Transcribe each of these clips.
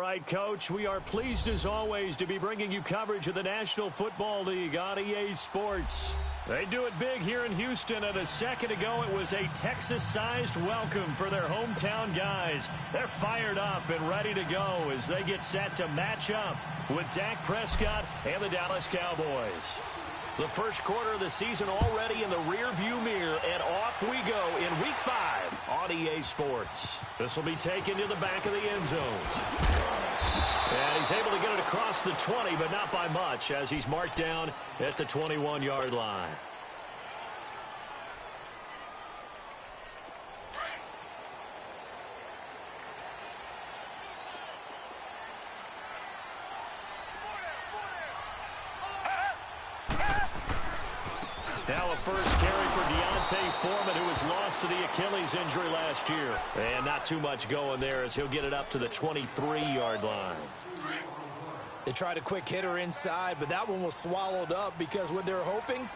right, Coach. We are pleased, as always, to be bringing you coverage of the National Football League on EA Sports. They do it big here in Houston, and a second ago it was a Texas-sized welcome for their hometown guys. They're fired up and ready to go as they get set to match up with Dak Prescott and the Dallas Cowboys. The first quarter of the season already in the rearview mirror, and off we go in Week 5 on EA Sports. This will be taken to the back of the end zone. And he's able to get it across the 20, but not by much, as he's marked down at the 21-yard line. Now a first carry for Deontay Foreman, who was lost to the Achilles injury last year. And not too much going there as he'll get it up to the 23-yard line. They tried a quick hitter inside, but that one was swallowed up because what they're hoping,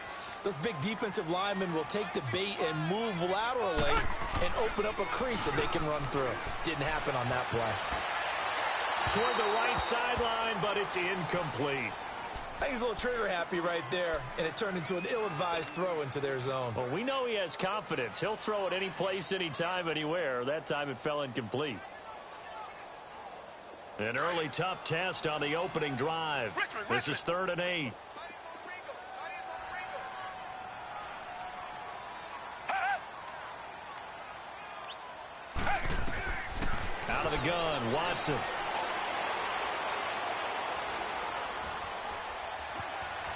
those big defensive linemen will take the bait and move laterally and open up a crease that they can run through. Didn't happen on that play. Toward the right sideline, but it's incomplete. I think he's a little trigger happy right there, and it turned into an ill-advised throw into their zone. Well, we know he has confidence. He'll throw it any place, anytime, anywhere. That time it fell incomplete. An early tough test on the opening drive. This is 3rd and 8. Out of the gun, Watson.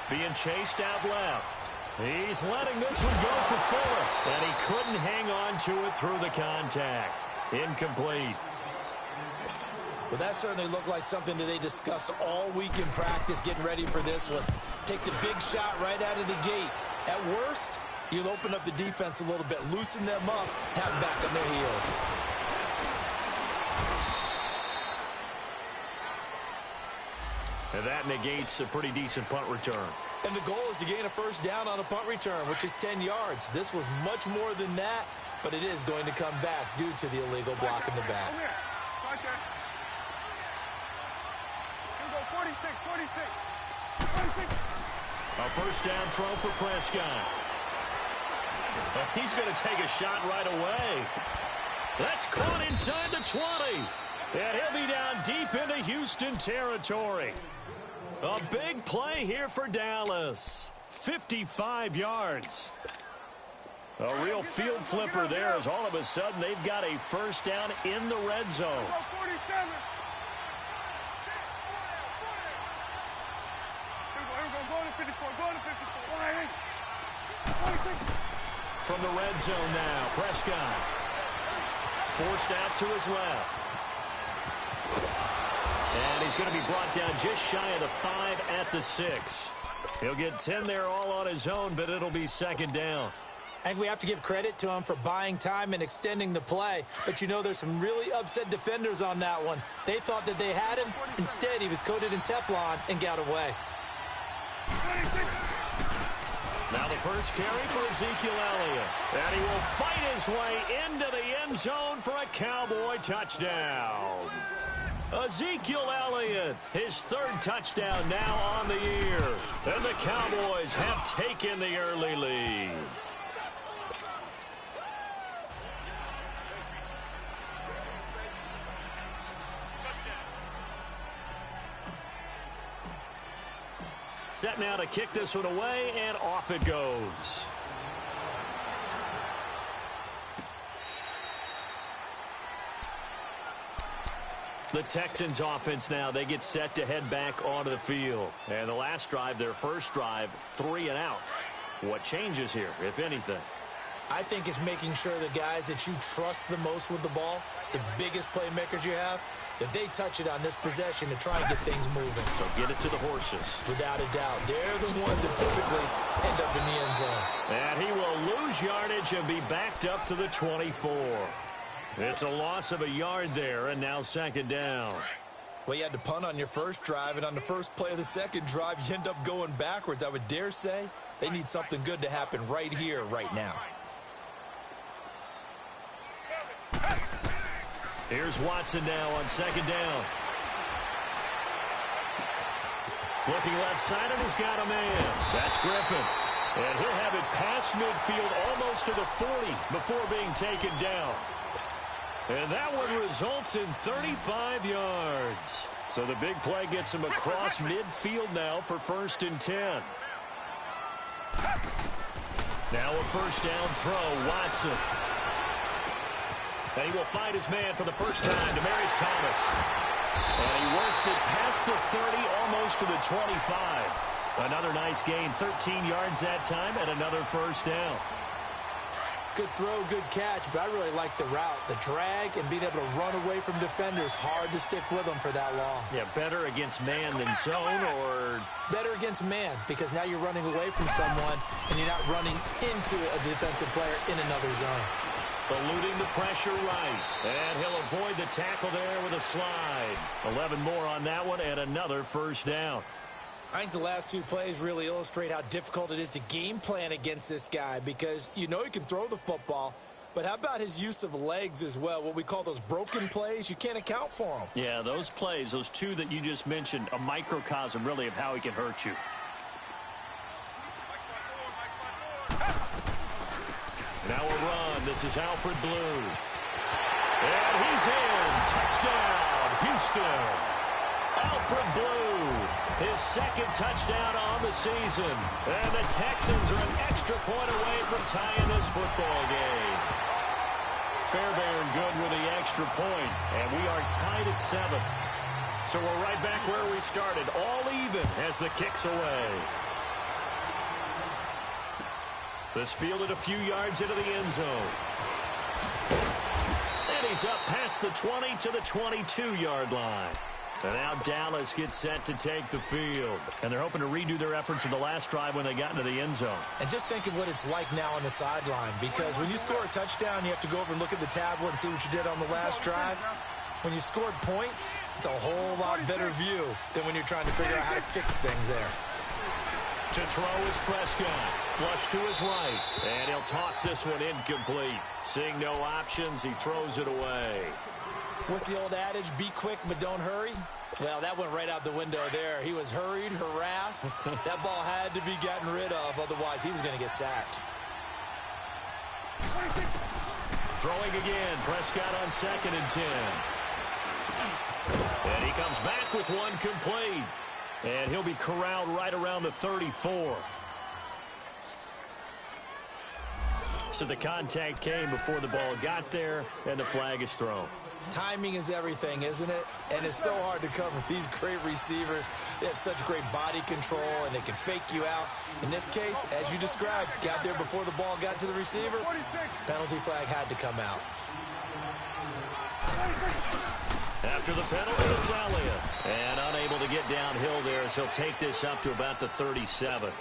Being chased out left. He's letting this one go for Fuller. And he couldn't hang on to it through the contact. Incomplete. Well, that certainly looked like something that they discussed all week in practice getting ready for this one. Take the big shot right out of the gate. At worst, you'll open up the defense a little bit, loosen them up, have them back on their heels. And that negates a pretty decent punt return. And the goal is to gain a first down on a punt return, which is 10 yards. This was much more than that, but it is going to come back due to the illegal block in the back. Right there. Here we go, 46. A first down throw for Prescott. He's going to take a shot right away. That's caught inside the 20. And he'll be down deep into Houston territory. A big play here for Dallas. 55 yards. A real field flipper there as all of a sudden they've got a first down in the red zone. From the red zone now, Prescott. Forced out to his left. And he's going to be brought down just shy of the 5 at the 6. He'll get 10 there all on his own, but it'll be second down. I think we have to give credit to him for buying time and extending the play. But, you know, there's some really upset defenders on that one. They thought that they had him. Instead, he was coated in Teflon and got away. Now the first carry for Ezekiel Elliott. And he will fight his way into the end zone for a Cowboy touchdown. Ezekiel Elliott, his 3rd touchdown now on the year. And the Cowboys have taken the early lead. Set now to kick this one away, and off it goes. The Texans offense now, they get set to head back onto the field. And the last drive, their first drive, 3 and out. What changes here, if anything? I think it's making sure the guys that you trust the most with the ball, the biggest playmakers you have, that they touch it on this possession to try and get things moving. So get it to the horses. Without a doubt. They're the ones that typically end up in the end zone. And he will lose yardage and be backed up to the 24. It's a loss of a yard there, and now second down. Well, you had to punt on your first drive, and on the first play of the second drive, you end up going backwards. I would dare say they need something good to happen right here, right now. Here's Watson now on second down. Looking left side, and he's got a man. That's Griffin. And he'll have it past midfield almost to the 40 before being taken down. And that one results in 35 yards. So the big play gets him across midfield now for 1st and 10. Now a first down throw, Watson. And he will find his man for the first time, Demaryius Thomas. And he works it past the 30, almost to the 25. Another nice gain, 13 yards that time, and another first down. Good throw, good catch, but I really like the route. The drag and being able to run away from defenders, hard to stick with them for that long. Yeah, better against man than zone, or... Better against man, because now you're running away from someone, and you're not running into a defensive player in another zone. Eluding the pressure right. And he'll avoid the tackle there with a slide. 11 more on that one, and another first down. I think the last two plays really illustrate how difficult it is to game plan against this guy, because you know he can throw the football, but how about his use of legs as well? What we call those broken plays, you can't account for them. Yeah, those plays, those two that you just mentioned, a microcosm really of how he can hurt you. Now a run. This is Alfred Blue. And he's in. Touchdown, Houston. Alfred Blue, his second touchdown on the season. And the Texans are an extra point away from tying this football game. Fairbairn good with the extra point, and we are tied at 7. So we're right back where we started, all even as the kick's away. This fielded a few yards into the end zone. And he's up past the 20 to the 22-yard line. And now Dallas gets set to take the field. And they're hoping to redo their efforts in the last drive when they got into the end zone. And just think of what it's like now on the sideline, because when you score a touchdown, you have to go over and look at the tablet and see what you did on the last drive. When you scored points, it's a whole lot better view than when you're trying to figure out how to fix things there. To throw is Prescott. Flush to his right. And he'll toss this one incomplete. Seeing no options, he throws it away. What's the old adage? Be quick, but don't hurry. Well, that went right out the window there. He was hurried, harassed. That ball had to be gotten rid of. Otherwise, he was going to get sacked. Throwing again. Prescott on 2nd and 10. And he comes back with one complete. And he'll be corralled right around the 34. So the contact came before the ball got there, and the flag is thrown. Timing is everything, isn't it? And it's so hard to cover these great receivers. They have such great body control, and they can fake you out. In this case, as you described, got there before the ball got to the receiver. Penalty flag had to come out. After the penalty, it's Elliott. And unable to get downhill there as he'll take this up to about the 37.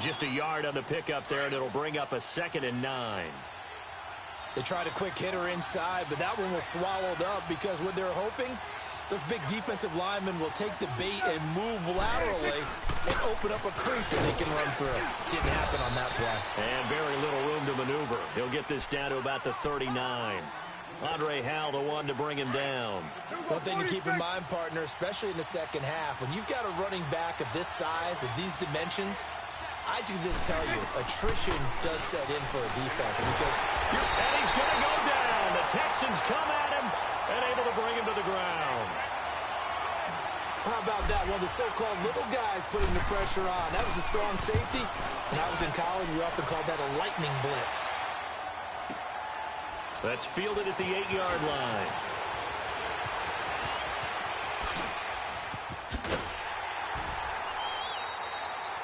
Just a yard on the pickup there, and it'll bring up a 2nd and 9. They tried a quick hitter inside, but that one was swallowed up because what they're hoping, those big defensive linemen will take the bait and move laterally and open up a crease that they can run through. Didn't happen on that play. And very little room to maneuver. He'll get this down to about the 39. Andre Howell, the one to bring him down. One thing to keep in mind, partner, especially in the second half, when you've got a running back of this size, of these dimensions, I can just tell you, attrition does set in for a defense. Because and he's going to go down. The Texans come at him and able to bring him to the ground. How about that? One of the so-called little guys putting the pressure on. That was a strong safety. When I was in college, we often called that a lightning blitz. That's fielded at the 8-yard line.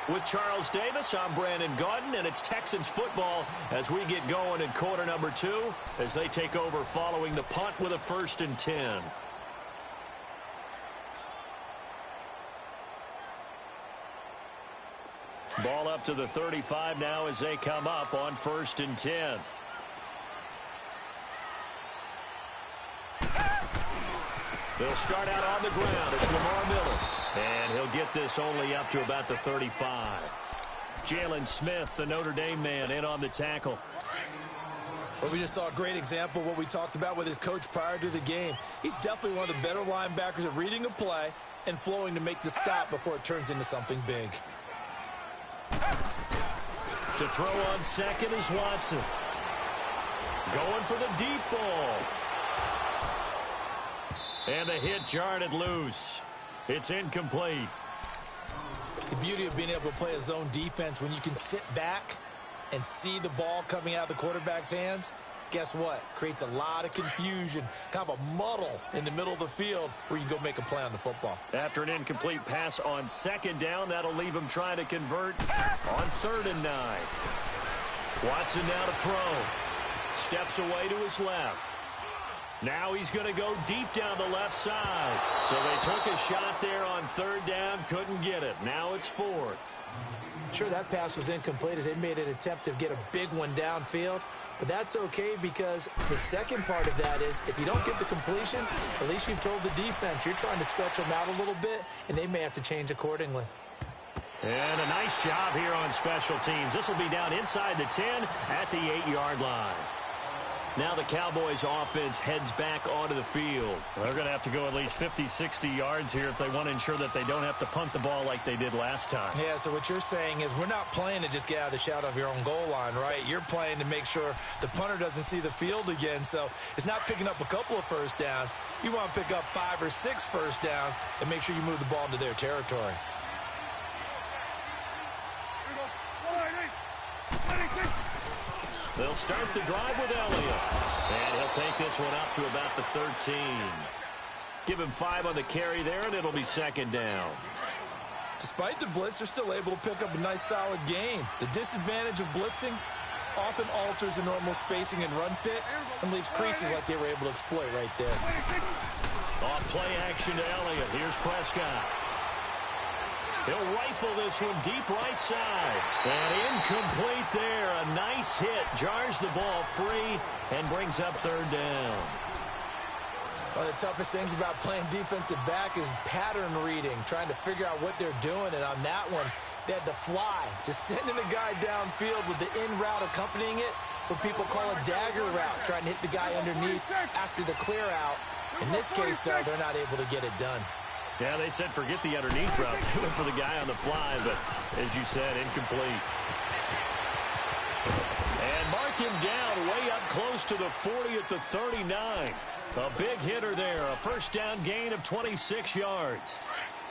With Charles Davis, I'm Brandon Gaudin, and it's Texans football as we get going in quarter number 2 as they take over following the punt with a 1st and 10. Ball up to the 35 now as they come up on 1st and 10. They'll start out on the ground. It's Lamar Miller. And he'll get this only up to about the 35. Jalen Smith, the Notre Dame man, in on the tackle. Well, we just saw a great example of what we talked about with his coach prior to the game. He's definitely one of the better linebackers at reading a play and flowing to make the stop before it turns into something big. To throw on second is Watson. Going for the deep ball. And the hit jarred it loose. It's incomplete. The beauty of being able to play a zone defense when you can sit back and see the ball coming out of the quarterback's hands, guess what? Creates a lot of confusion, kind of a muddle in the middle of the field where you can go make a play on the football. After an incomplete pass on second down, that'll leave him trying to convert on 3rd and 9. Watson now to throw. Steps away to his left. Now he's going to go deep down the left side. So they took a shot there on 3rd down, couldn't get it. Now it's 4th. Sure, that pass was incomplete as they made an attempt to get a big one downfield, but that's okay because the second part of that is if you don't get the completion, at least you've told the defense you're trying to stretch them out a little bit, and they may have to change accordingly. And a nice job here on special teams. This will be down inside the 10 at the 8-yard line. Now the Cowboys offense heads back onto the field. They're going to have to go at least 50, 60 yards here if they want to ensure that they don't have to punt the ball like they did last time. Yeah, so what you're saying is we're not playing to just get out of the shadow of your own goal line, right? You're playing to make sure the punter doesn't see the field again. So it's not picking up a couple of first downs. You want to pick up 5 or 6 first downs and make sure you move the ball into their territory. They'll start the drive with Elliott. And he'll take this one up to about the 13. Give him 5 on the carry there, and it'll be 2nd down. Despite the blitz, they're still able to pick up a nice, solid gain. The disadvantage of blitzing often alters the normal spacing and run fits and leaves creases like they were able to exploit right there. Off play action to Elliott. Here's Prescott. He'll rifle this one deep right side. And incomplete there. A nice hit. Jars the ball free and brings up 3rd down. One of the toughest things about playing defensive back is pattern reading, trying to figure out what they're doing. And on that one, they had the fly, just sending the guy downfield with the in route accompanying it, what people call a dagger route, trying to hit the guy underneath after the clear out. In this case, though, they're not able to get it done. Yeah, they said forget the underneath route. They went for the guy on the fly, but as you said, incomplete. And mark him down way up close to the 40 at the 39. A big hitter there, a first down gain of 26 yards.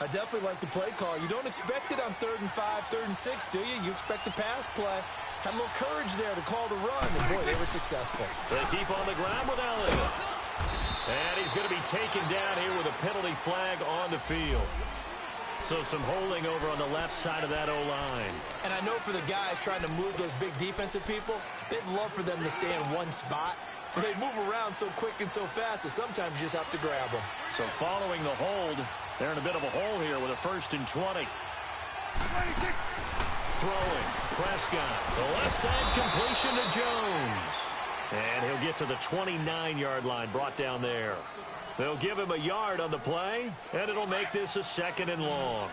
I definitely like the play call. You don't expect it on 3rd and 5, 3rd and 6, do you? You expect a pass play. Had a little courage there to call the run, and boy, they were successful. They keep on the ground with Elliott. And he's going to be taken down here with a penalty flag on the field. So some holding over on the left side of that O-line. And I know for the guys trying to move those big defensive people, they'd love for them to stay in one spot. But they move around so quick and so fast that sometimes you just have to grab them. So following the hold, they're in a bit of a hole here with a 1st and 20. Throwing, Prescott. The left side completion to Jones. And he'll get to the 29-yard line, brought down there. They'll give him a yard on the play, and it'll make this a 2nd and long.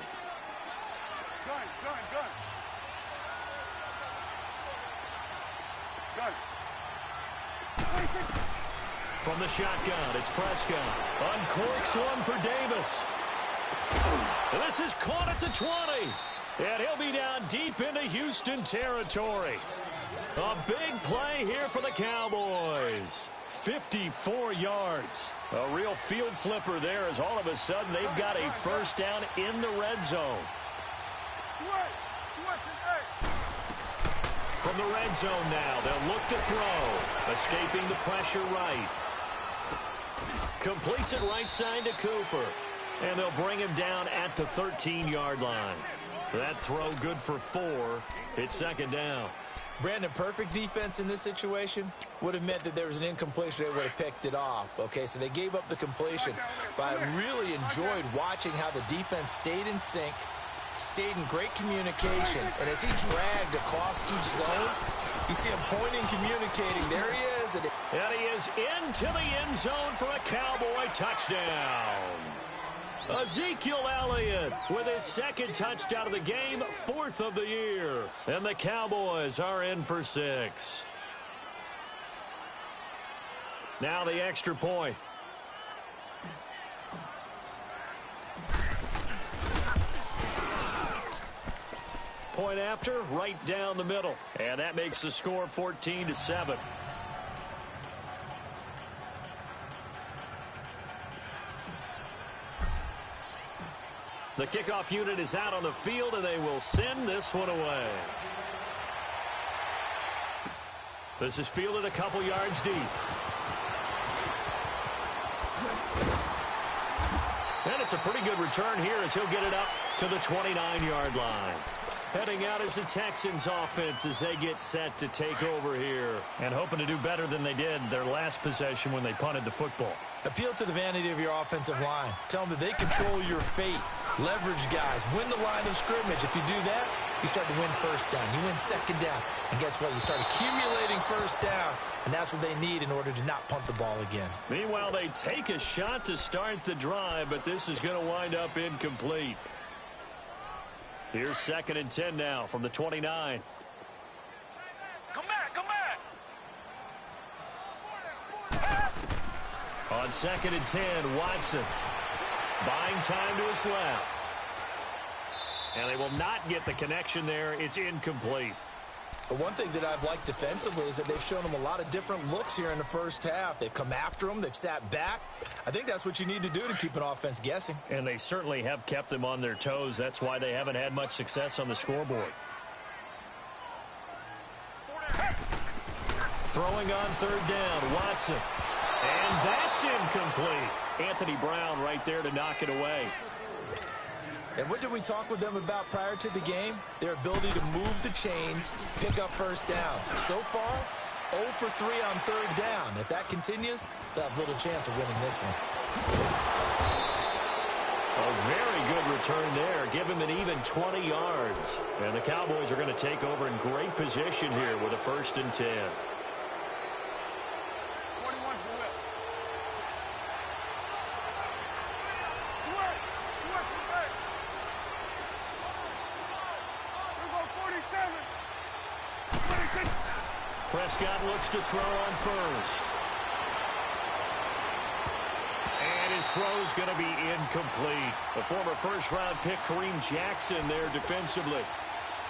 From the shotgun, it's Prescott. Uncorks one for Davis. And this is caught at the 20. And he'll be down deep into Houston territory. A big play here for the Cowboys. 54 yards. A real field flipper there as all of a sudden they've got a first down in the red zone. From the red zone now, they'll look to throw. Escaping the pressure right. Completes it right side to Cooper. And they'll bring him down at the 13-yard line. That throw good for 4. It's 2nd down. Brandon, perfect defense in this situation would have meant that there was an incompletion. They would have picked it off. Okay, so they gave up the completion. But I really enjoyed watching how the defense stayed in sync, stayed in great communication. And as he dragged across each zone, you see him pointing, communicating. There he is. And he is into the end zone for a Cowboy touchdown. Ezekiel Elliott with his 2nd touchdown of the game, 4th of the year. And the Cowboys are in for 6. Now the extra point. Point after, right down the middle. And that makes the score 14-7. The kickoff unit is out on the field, and they will send this one away. This is fielded a couple yards deep. And it's a pretty good return here as he'll get it up to the 29-yard line. Heading out is the Texans offense as they get set to take over here. And hoping to do better than they did their last possession when they punted the football. Appeal to the vanity of your offensive line. Tell them that they control your fate. Leverage guys. Win the line of scrimmage. If you do that, you start to win first down. You win second down. And guess what? You start accumulating first downs. And that's what they need in order to not punt the ball again. Meanwhile, they take a shot to start the drive, but this is going to wind up incomplete. Here's 2nd and 10 now from the 29. Come back, come back. On 2nd and 10, Watson buying time to his left. And they will not get the connection there. It's incomplete. But one thing that I've liked defensively is that they've shown them a lot of different looks here in the first half. They've come after them. They've sat back. I think that's what you need to do to keep an offense guessing. And they certainly have kept them on their toes. That's why they haven't had much success on the scoreboard. Throwing on 3rd down, Watson. And that's incomplete. Anthony Brown right there to knock it away. And what did we talk with them about prior to the game? Their ability to move the chains, pick up first downs. So far, 0 for 3 on 3rd down. If that continues, they'll have little chance of winning this one. A very good return there. Give him an even 20 yards. And the Cowboys are going to take over in great position here with a 1st and 10. 21 for Will. Sweat for back. Here go 47. 26. Prescott looks to throw on 1st. And his throw's going to be incomplete. The former 1st-round pick, Kareem Jackson, there defensively.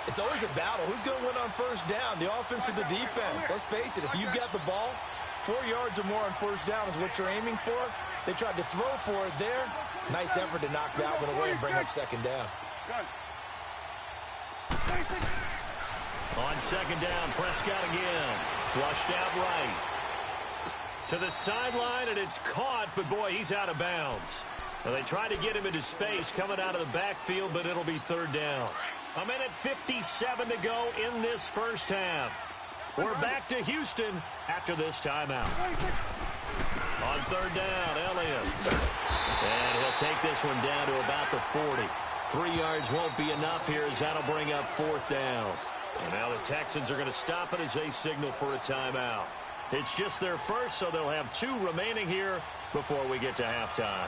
It's always a battle. Who's going to win on 1st down, the offense or the defense? Let's face it, if you've got the ball, 4 yards or more on 1st down is what you're aiming for. They tried to throw for it there. Nice effort to knock that one away and bring up 2nd down. On 2nd down, Prescott again. Flushed out right. To the sideline, and it's caught, but boy, he's out of bounds. Well, they tried to get him into space coming out of the backfield, but it'll be 3rd down. 1:57 to go in this first half. We're back to Houston after this timeout. On 3rd down, Elliott. And he'll take this one down to about the 40. 3 yards won't be enough here as that'll bring up 4th down. And now the Texans are going to stop it as they signal for a timeout. It's just their first, so they'll have 2 remaining here before we get to halftime.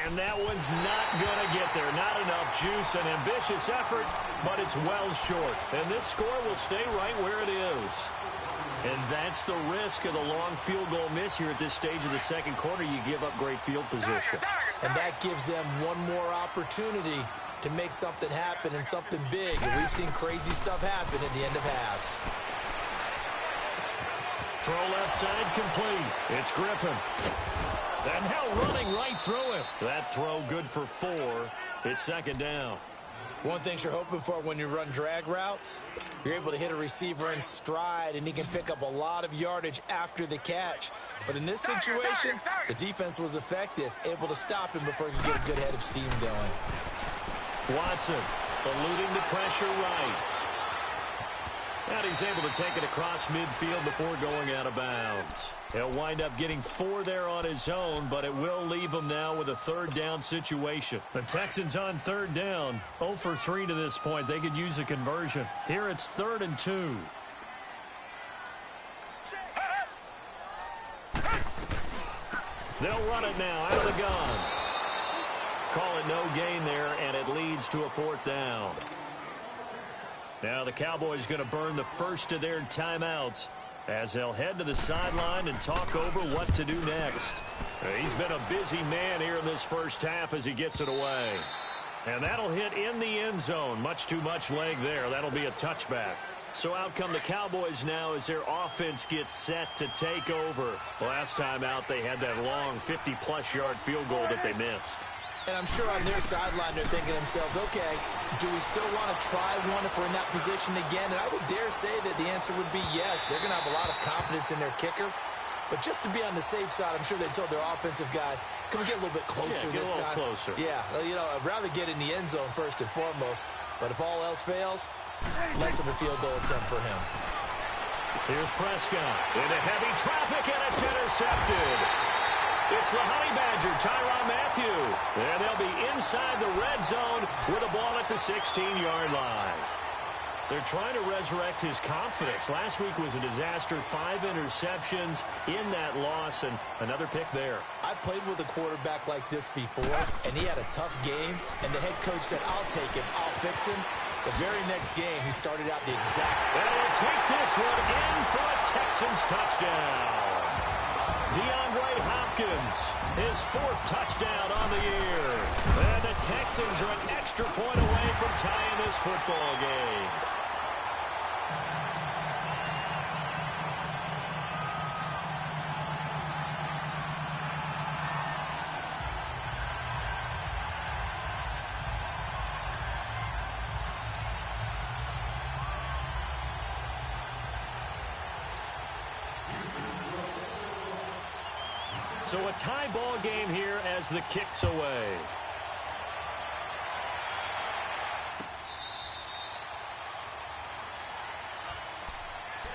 And that one's not going to get there. Not enough juice. An ambitious effort, but it's well short. And this score will stay right where it is. And that's the risk of the long field goal miss here at this stage of the 2nd quarter. You give up great field position. And that gives them one more opportunity to make something happen and something big. And we've seen crazy stuff happen at the end of halves. Throw left side complete. It's Griffin. And now running right through him. That throw good for 4. It's 2nd down. One thing you're hoping for when you run drag routes, you're able to hit a receiver in stride, and he can pick up a lot of yardage after the catch. But in this situation, the defense was effective, able to stop him before he could get a good head of steam going. Watson eluding the pressure right. And he's able to take it across midfield before going out of bounds. He'll wind up getting 4 there on his own, but it will leave him now with a 3rd down situation. The Texans on 3rd down, 0 for 3 to this point. They could use a conversion. Here it's 3rd and 2. They'll run it now out of the gun. Call it no gain there, and it leads to a 4th down. Now the Cowboys going to burn the first of their timeouts as they'll head to the sideline and talk over what to do next. He's been a busy man here in this first half as he gets it away. And that'll hit in the end zone. Much too much leg there. That'll be a touchback. So out come the Cowboys now as their offense gets set to take over. Last time out, they had that long 50-plus yard field goal that they missed. And I'm sure on their sideline they're thinking to themselves, okay, do we still want to try one if we're in that position again? And I would dare say that the answer would be yes. They're going to have a lot of confidence in their kicker. But just to be on the safe side, I'm sure they told their offensive guys, can we get a little bit closer this time? Get a little closer. Yeah, you know, I'd rather get in the end zone first and foremost. But if all else fails, less of a field goal attempt for him. Here's Prescott into heavy traffic, and it's intercepted. It's the Honey Badger, Tyrann Mathieu. And they'll be inside the red zone with a ball at the 16-yard line. They're trying to resurrect his confidence. Last week was a disaster. 5 interceptions in that loss, and another pick there. I played with a quarterback like this before, and he had a tough game, and the head coach said, I'll take him, I'll fix him. The very next game, he started out the exact... And he'll take this one in for a Texans touchdown. DeAndre Hopkins, his 4th touchdown on the year. And the Texans are an extra point away from tying this football game. So a tie ball game here as the kick's away.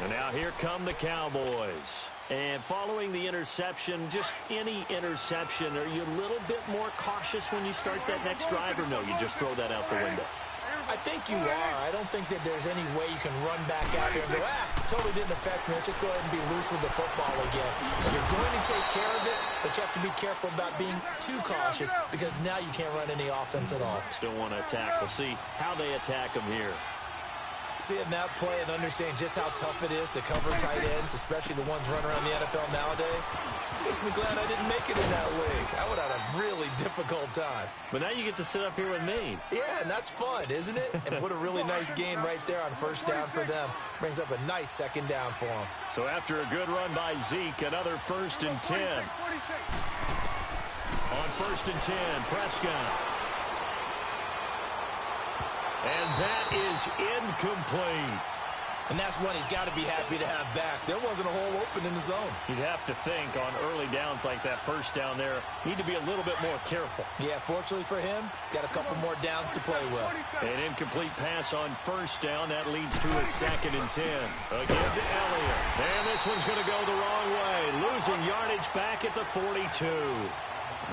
And now here come the Cowboys. And following the interception, just any interception, are you a little bit more cautious when you start that next drive, or no, you just throw that out the window? I think you are. I don't think that there's any way you can run back out there and go, totally didn't affect me. Let's just go ahead and be loose with the football again. You're going to take care of it, but you have to be careful about being too cautious because now you can't run any offense at all. Still want to attack. We'll see how they attack them here. Seeing that play and understanding just how tough it is to cover tight ends, especially the ones running around the NFL nowadays, makes me glad I didn't make it in that league. I would have had a really difficult time. But now you get to sit up here with me. Yeah, and that's fun, isn't it? And what a really nice game right there on first down for them. Brings up a nice second down for them. So after a good run by Zeke, another 1st and 10. On 1st and 10, Prescott. And that is incomplete. And that's one he's got to be happy to have back. There wasn't a hole open in the zone. You'd have to think on early downs like that first down there, need to be a little bit more careful. Yeah, fortunately for him, got a couple more downs to play with. An incomplete pass on first down. That leads to a 2nd and 10. Again to Elliott. And this one's going to go the wrong way. Losing yardage back at the 42.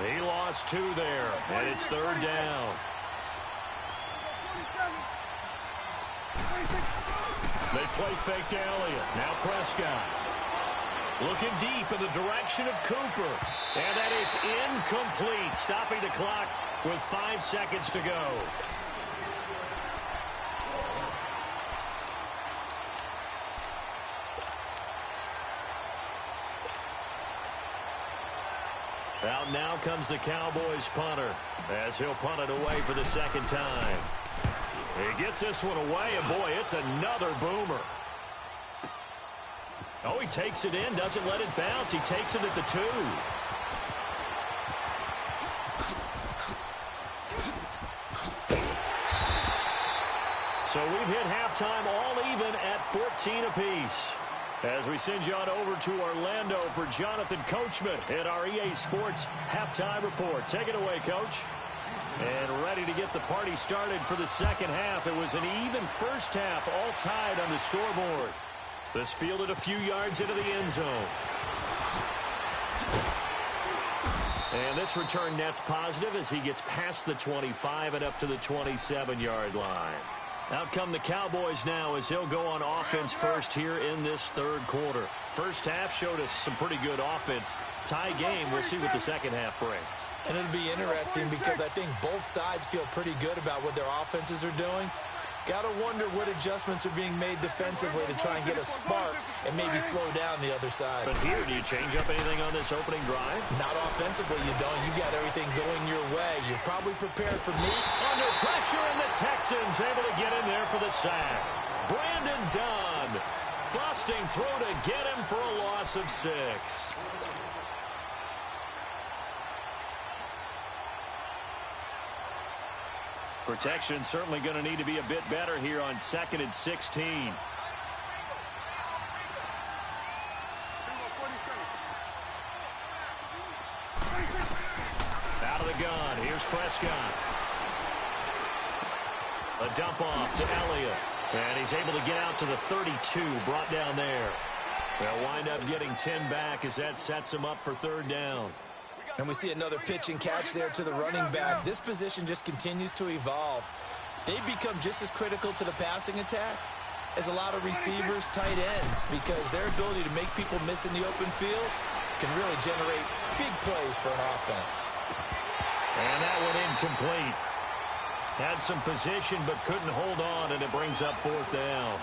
He lost 2 there, and it's 3rd down. They play fake to Elliott. Now Prescott. Looking deep in the direction of Cooper. And that is incomplete. Stopping the clock with 5 seconds to go. Out now comes the Cowboys punter as he'll punt it away for the 2nd time. He gets this one away, and boy, it's another boomer. Oh, he takes it in, doesn't let it bounce. He takes it at the 2. So we've hit halftime all even at 14 apiece. As we send you on over to Orlando for Jonathan Coachman at our EA Sports Halftime Report. Take it away, Coach. And ready to get the party started for the second half. It was an even first half, all tied on the scoreboard. This fielded a few yards into the end zone. And this return net's positive as he gets past the 25 and up to the 27-yard line. Out come the Cowboys now as they'll go on offense first here in this 3rd quarter. First half showed us some pretty good offense. Tie game, we'll see what the second half brings. And it'll be interesting because I think both sides feel pretty good about what their offenses are doing. Gotta wonder what adjustments are being made defensively to try and get a spark and maybe slow down the other side. But here, do you change up anything on this opening drive? Not offensively, you don't. You got everything going your way. You've probably prepared for me. Under pressure, and the Texans able to get in there for the sack. Brandon Dunn busting through to get him for a loss of 6. Protection certainly going to need to be a bit better here on 2nd and 16. Out of the gun. Here's Prescott. A dump off to Elliott. And he's able to get out to the 32, brought down there. They'll wind up getting 10 back as that sets him up for 3rd down. And we see another pitch and catch there to the running back. This position just continues to evolve. They've become just as critical to the passing attack as a lot of receivers, tight ends, because their ability to make people miss in the open field can really generate big plays for an offense. And that one incomplete. Had some position but couldn't hold on, and it brings up 4th down.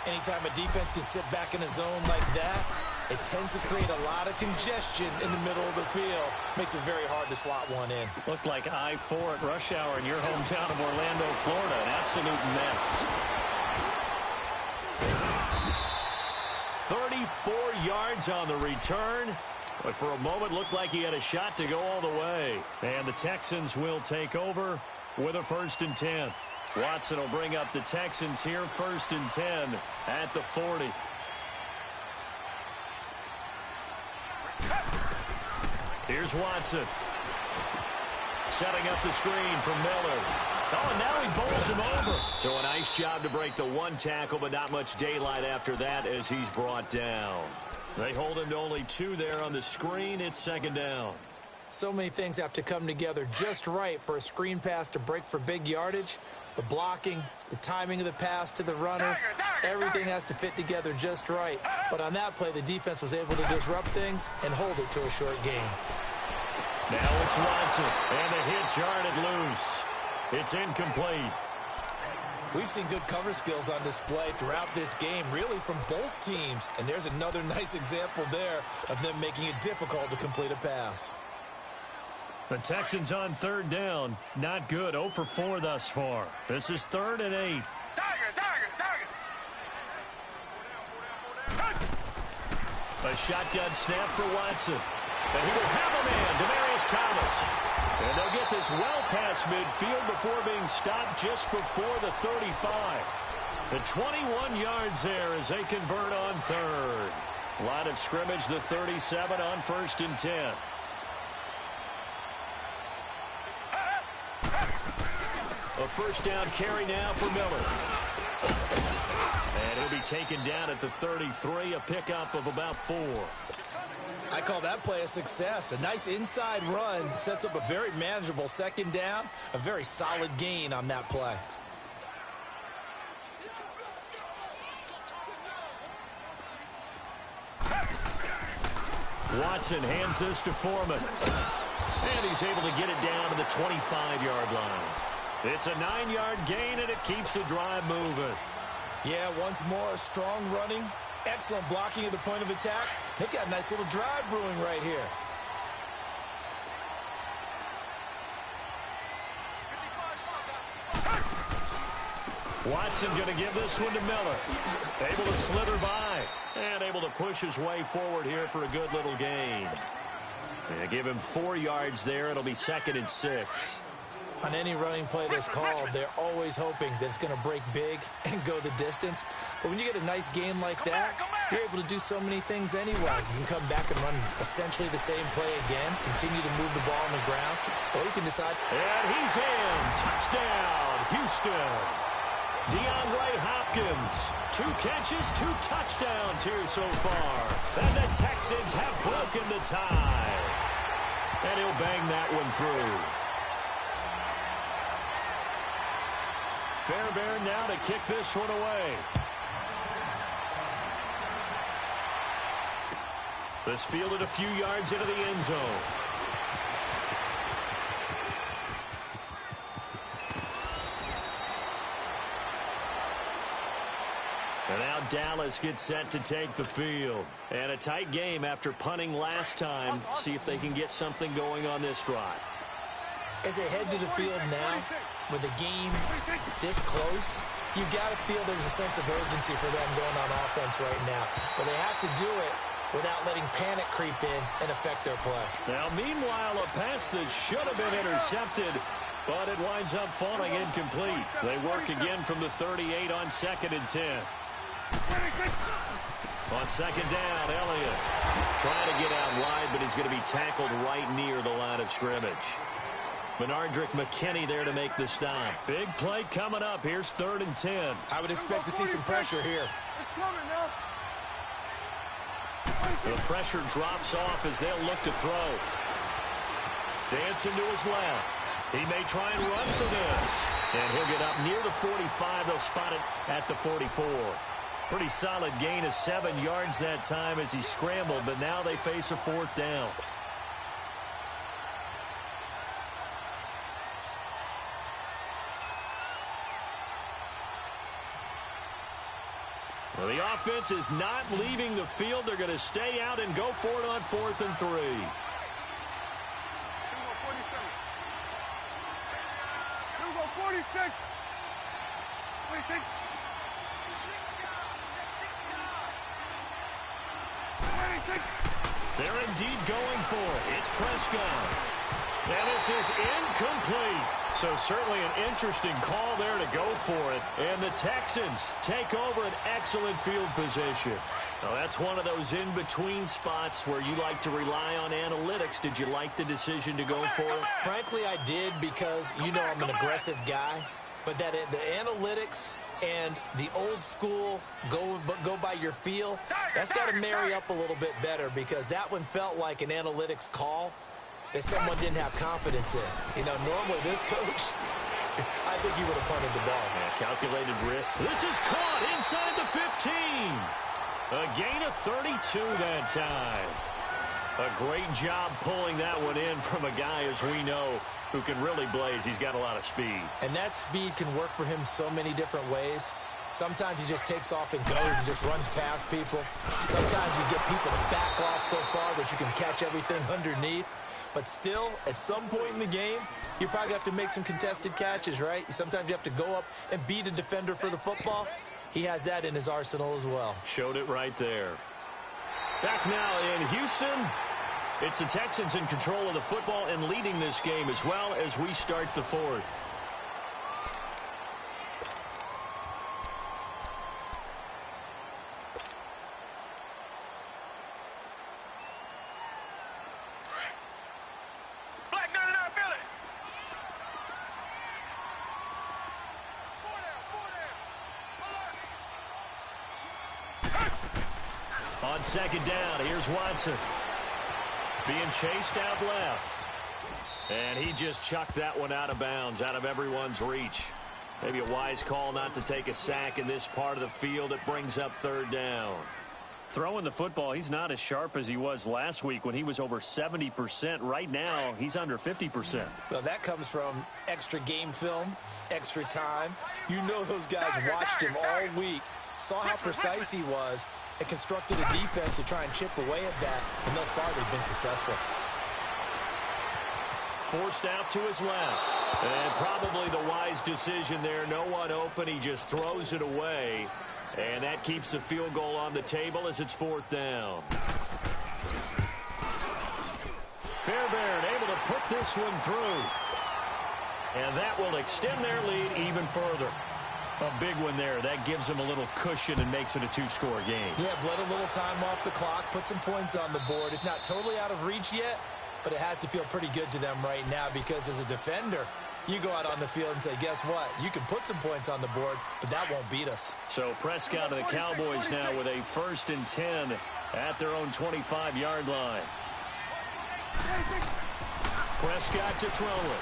Anytime a defense can sit back in a zone like that, it tends to create a lot of congestion in the middle of the field. Makes it very hard to slot one in. Looked like I-4 at rush hour in your hometown of Orlando, Florida. An absolute mess. 34 yards on the return. But for a moment, looked like he had a shot to go all the way. And the Texans will take over with a 1st and 10. Watson will bring up the Texans here, 1st and 10 at the 40. Here's Watson. Setting up the screen from Miller. Oh, and now he bowls him over. So a nice job to break the 1 tackle, but not much daylight after that as he's brought down. They hold him to only 2 there on the screen. It's 2nd down. So many things have to come together just right for a screen pass to break for big yardage. The blocking, the timing of the pass to the runner, everything has to fit together just right. But on that play, the defense was able to disrupt things and hold it to a short gain. Now it's Watson, and the hit jarred loose. It's incomplete. We've seen good cover skills on display throughout this game, really from both teams. And there's another nice example there of them making it difficult to complete a pass. The Texans on 3rd down. Not good. 0 for 4 thus far. This is 3rd and 8. A shotgun snap for Watson. And he will have a man, Demaryius Thomas. And they'll get this well past midfield before being stopped just before the 35. The 21 yards there as they convert on 3rd. Line of scrimmage, the 37 on 1st and 10. A 1st down carry now for Miller. And he'll be taken down at the 33, a pickup of about 4. I call that play a success. A nice inside run sets up a very manageable 2nd down. A very solid gain on that play. Watson hands this to Foreman. And he's able to get it down to the 25-yard line. It's a 9-yard gain, and it keeps the drive moving. Yeah, once more, strong running, excellent blocking at the point of attack. They've got a nice little drive brewing right here. Watson going to give this one to Miller. Able to slither by and able to push his way forward here for a good little gain. They give him 4 yards there. It'll be 2nd and 6. On any running play that's called, they're always hoping that it's going to break big and go the distance. But when you get a nice game like that, you're able to do so many things anyway. You can come back and run essentially the same play again, continue to move the ball on the ground, or you can decide. And he's in. Touchdown, Houston. DeAndre Hopkins, 2 catches, 2 touchdowns here so far. And the Texans have broken the tie. And he'll bang that one through. Fairbairn now to kick this one away. This fielded a few yards into the end zone. Dallas gets set to take the field. And a tight game after punting last time. See if they can get something going on this drive. As they head to the field now, with the game this close, you've got to feel there's a sense of urgency for them going on offense right now. But they have to do it without letting panic creep in and affect their play. Now, meanwhile, a pass that should have been intercepted, but it winds up falling incomplete. They work again from the 38 on 2nd and 10. On 2nd down, Elliott trying to get out wide, but he's going to be tackled right near the line of scrimmage. Benardrick McKinney there to make the stop. Big play coming up. Here's 3rd and 10. I would expect to see some pressure here. It's coming now. The pressure drops off as they'll look to throw. Dancing to his left. He may try and run for this. And he'll get up near the 45. They'll spot it at the 44. Pretty solid gain of 7 yards that time as he scrambled, but now they face a 4th down. Well, the offense is not leaving the field. They're going to stay out and go for it on 4th and 3. 47. 46. 46. 26. They're indeed going for it. It's Prescott. And this is incomplete. So certainly an interesting call there to go for it. And the Texans take over an excellent field position. Now that's one of those in-between spots where you like to rely on analytics. Did you like the decision to go for it? Frankly, I did because, you know, I'm an aggressive guy. But that the analytics and the old school go by your feel, that's got to marry up a little bit better because that one felt like an analytics call that someone didn't have confidence in. You know, normally this coach, I think he would have punted the ball. Yeah, calculated risk. This is caught inside the 15. A gain of 32 that time. A great job pulling that one in from a guy, as we know, who can really blaze. He's got a lot of speed. And that speed can work for him so many different ways. Sometimes he just takes off and goes and just runs past people. Sometimes you get people to back off so far that you can catch everything underneath. But still, at some point in the game, you probably have to make some contested catches, right? Sometimes you have to go up and beat a defender for the football. He has that in his arsenal as well. Showed it right there. Back now in Houston. It's the Texans in control of the football and leading this game as well as we start the 4th. On 2nd down, here's Watson. Being chased out left. And he just chucked that one out of bounds, out of everyone's reach. Maybe a wise call not to take a sack in this part of the field. It brings up 3rd down. Throwing the football, he's not as sharp as he was last week when he was over 70%. Right now, he's under 50%. Well, that comes from extra game film, extra time. You know those guys watched him all week, saw how precise he was, and constructed a defense to try and chip away at that, and thus far they've been successful. Forced out to his left. And probably the wise decision there. No one open. He just throws it away. And that keeps the field goal on the table as it's 4th down. Fairbairn able to put this one through. And that will extend their lead even further. A big one there. That gives them a little cushion and makes it a 2-score game. Yeah, bled a little time off the clock, put some points on the board. It's not totally out of reach yet, but it has to feel pretty good to them right now because as a defender, you go out on the field and say, guess what? You can put some points on the board, but that won't beat us. So Prescott and the Cowboys now with a 1st and 10 at their own 25-yard line. Prescott to throw it.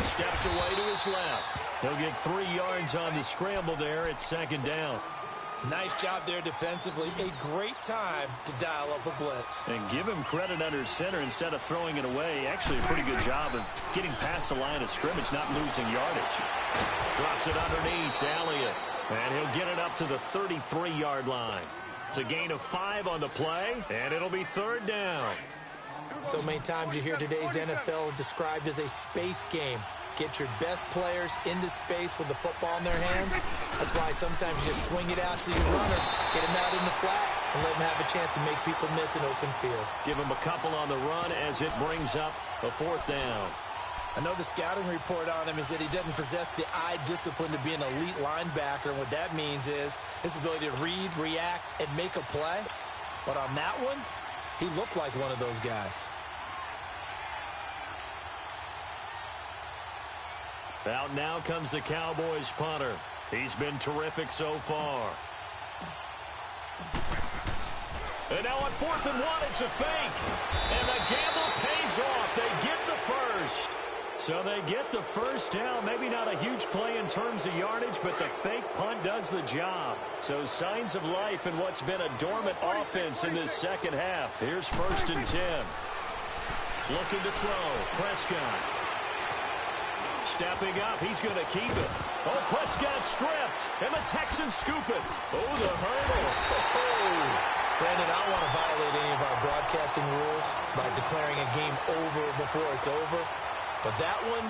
Steps away to his left. He'll get 3 yards on the scramble there. It's 2nd down. Nice job there defensively. A great time to dial up a blitz. And give him credit under center instead of throwing it away. Actually a pretty good job of getting past the line of scrimmage, not losing yardage. Drops it underneath. Elliott And he'll get it up to the 33-yard line. It's a gain of 5 on the play, and it'll be 3rd down. So many times you hear today's NFL described as a space game. Get your best players into space with the football in their hands. That's why sometimes you just swing it out to your runner, get him out in the flat, and let him have a chance to make people miss an open field. Give him a couple on the run as it brings up a 4th down. I know the scouting report on him is that he doesn't possess the eye discipline to be an elite linebacker. And what that means is his ability to read, react, and make a play. But on that one, he looked like one of those guys. Out now comes the Cowboys punter. He's been terrific so far. And now on 4th and 1, it's a fake. And the gamble pays off. They get the first. So they get the first down. Maybe not a huge play in terms of yardage, but the fake punt does the job. So signs of life in what's been a dormant offense in this second half. Here's 1st and 10. Looking to throw. Prescott. Stepping up. He's going to keep it. Oh, Prescott stripped. And the Texans scoop it. Oh, the hurdle. Oh. Brandon, I don't want to violate any of our broadcasting rules by declaring a game over before it's over. But that one,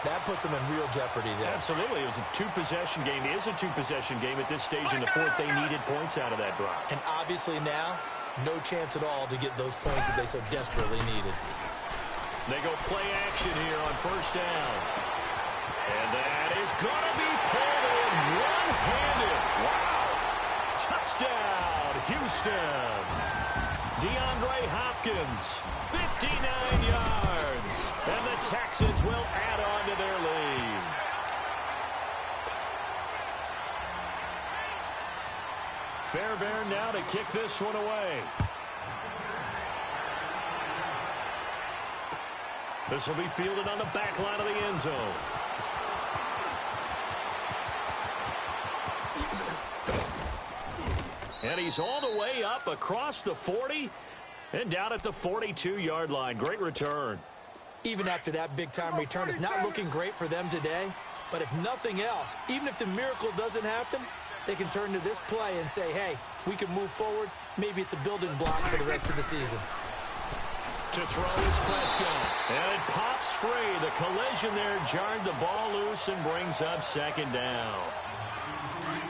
that puts them in real jeopardy there. Absolutely. It was a 2-possession game. It is a 2-possession game at this stage in the 4th. They needed points out of that drive. And obviously now, no chance at all to get those points that they so desperately needed. They go play action here on 1st down. And that is going to be pulled in one-handed. Wow. Touchdown, Houston. DeAndre Hopkins, 59 yards. And the Texans will add on to their lead. Fairbairn now to kick this one away. This will be fielded on the back line of the end zone. And he's all the way up across the 40 and down at the 42-yard line. Great return. Even after that big-time return, it's not looking great for them today. But if nothing else, even if the miracle doesn't happen, they can turn to this play and say, hey, we can move forward. Maybe it's a building block for the rest of the season. To throw is Prescott. And it pops free. The collision there jarred the ball loose and brings up 2nd down.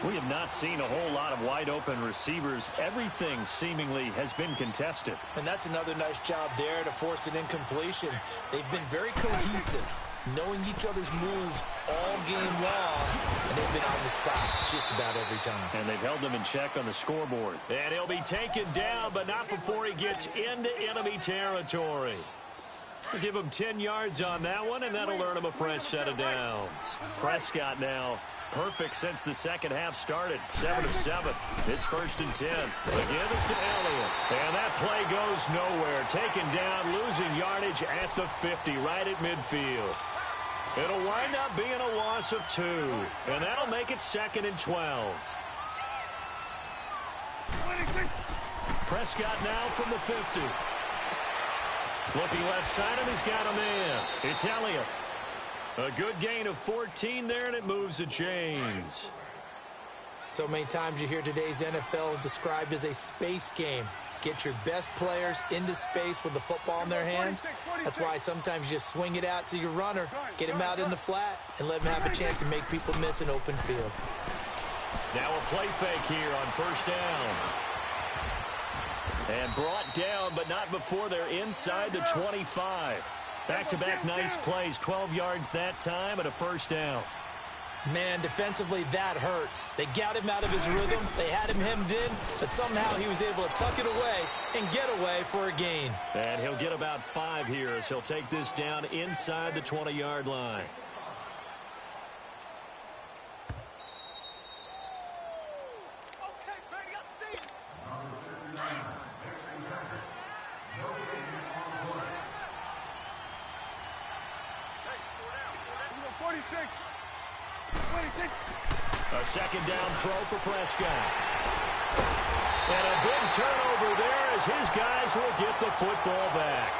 We have not seen a whole lot of wide-open receivers. Everything seemingly has been contested. And that's another nice job there to force an incompletion. They've been very cohesive, knowing each other's moves all game long, and they've been on the spot just about every time. And they've held them in check on the scoreboard. And he'll be taken down, but not before he gets into enemy territory. We'll give him 10 yards on that one, and that'll earn him a fresh set of downs. Prescott now perfect since the second half started. 7 of 7. It's 1st and 10. The give is to Elliott. And that play goes nowhere. Taken down, losing yardage at the 50, right at midfield. It'll wind up being a loss of 2. And that'll make it 2nd and 12. Prescott now from the 50. Looking left side, and he's got a man. It's Elliott. A good gain of 14 there, and it moves the chains. So many times you hear today's NFL described as a space game. Get your best players into space with the football in their hands. That's why sometimes you just swing it out to your runner, get him out in the flat, and let him have a chance to make people miss an open field. Now a play fake here on 1st down. And brought down, but not before they're inside the 25. Back-to-back nice plays, 12 yards that time, and a 1st down. Man, defensively, that hurts. They got him out of his rhythm. They had him hemmed in, but somehow he was able to tuck it away and get away for a gain. And he'll get about 5 here as he'll take this down inside the 20-yard line. A 2nd down throw for Prescott. And a big turnover there as his guys will get the football back.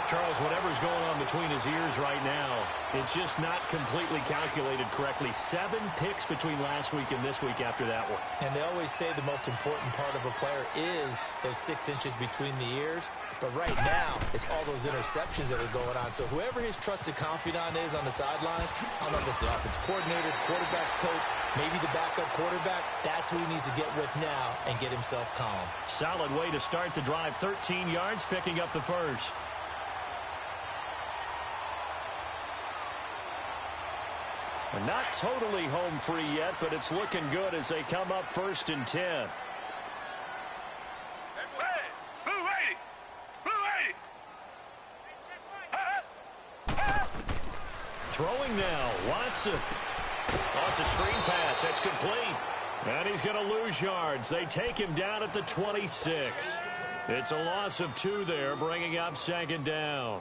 Charles, whatever's going on between his ears right now, it's just not completely calculated correctly. 7 picks between last week and this week after that one. And they always say the most important part of a player is those 6 inches between the ears. But right now, it's all those interceptions that are going on. So whoever his trusted confidant is on the sidelines, I don't know if it's the offensive coordinator, the quarterback's coach, maybe the backup quarterback, that's who he needs to get with now and get himself calm. Solid way to start the drive. 13 yards, picking up the first. Not totally home free yet, but it's looking good as they come up 1st and 10. Throwing now, Watson. Oh, it's a screen pass. That's complete. And he's going to lose yards. They take him down at the 26. It's a loss of 2 there, bringing up 2nd down.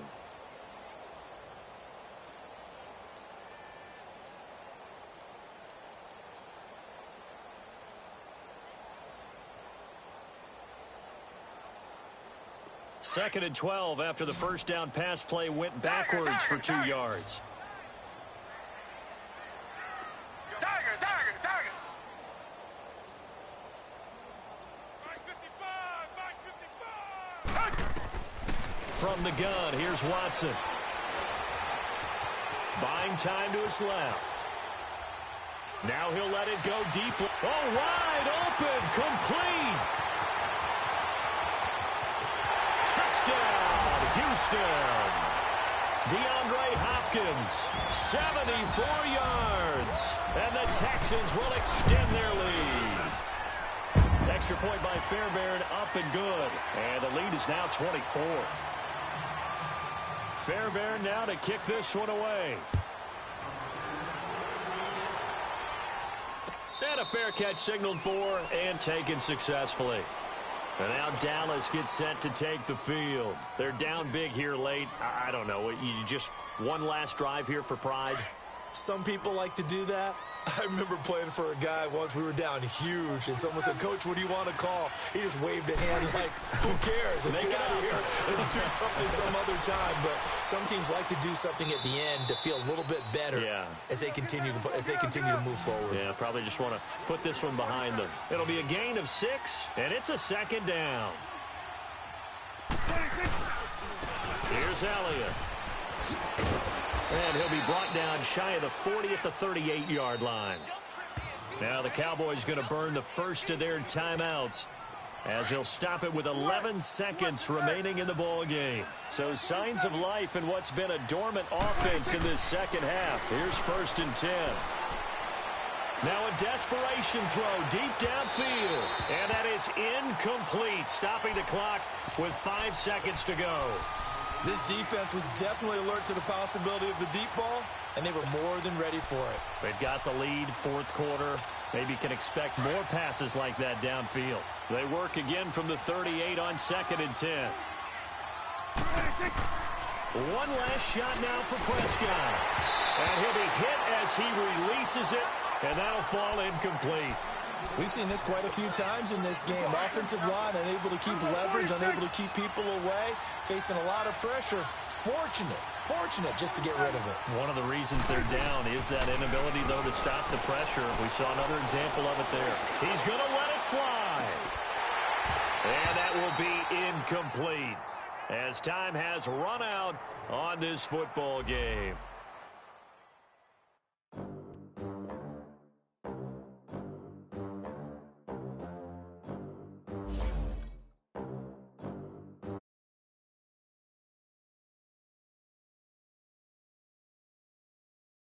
Second and 12 after the first down pass play went backwards for 2 yards. From the gun, here's Watson. Buying time to his left. Now he'll let it go deep. Oh, wide open, complete. Touchdown, Houston. DeAndre Hopkins, 74 yards. And the Texans will extend their lead. Extra point by Fairbairn, up and good. And the lead is now 24. Fairbairn now to kick this one away. And a fair catch signaled for and taken successfully. And now Dallas gets set to take the field. They're down big here late. I don't know. You just one last drive here for pride? Some people like to do that. I remember playing for a guy once. We were down huge, and someone said, "Coach, what do you want to call?" He just waved a hand like, "Who cares? Let's get out of here and do something some other time." But some teams like to do something at the end to feel a little bit better as they continue to move forward. Yeah, probably just want to put this one behind them. It'll be a gain of 6, and it's a 2nd down. Here's Elliott. And he'll be brought down shy of the 40 at the 38-yard line. Now the Cowboys going to burn the first of their timeouts as he'll stop it with 11 seconds remaining in the ball game. So signs of life in what's been a dormant offense in this second half. Here's 1st and 10. Now a desperation throw deep downfield. And that is incomplete, stopping the clock with 5 seconds to go. This defense was definitely alert to the possibility of the deep ball, and they were more than ready for it. They've got the lead, 4th quarter. Maybe can expect more passes like that downfield. They work again from the 38 on 2nd and 10. One last shot now for Prescott. And he'll be hit as he releases it, and that'll fall incomplete. We've seen this quite a few times in this game. Offensive line unable to keep leverage, unable to keep people away, facing a lot of pressure. Fortunate just to get rid of it. One of the reasons they're down is that inability, though, to stop the pressure. We saw another example of it there. He's going to let it fly. And that will be incomplete as time has run out on this football game.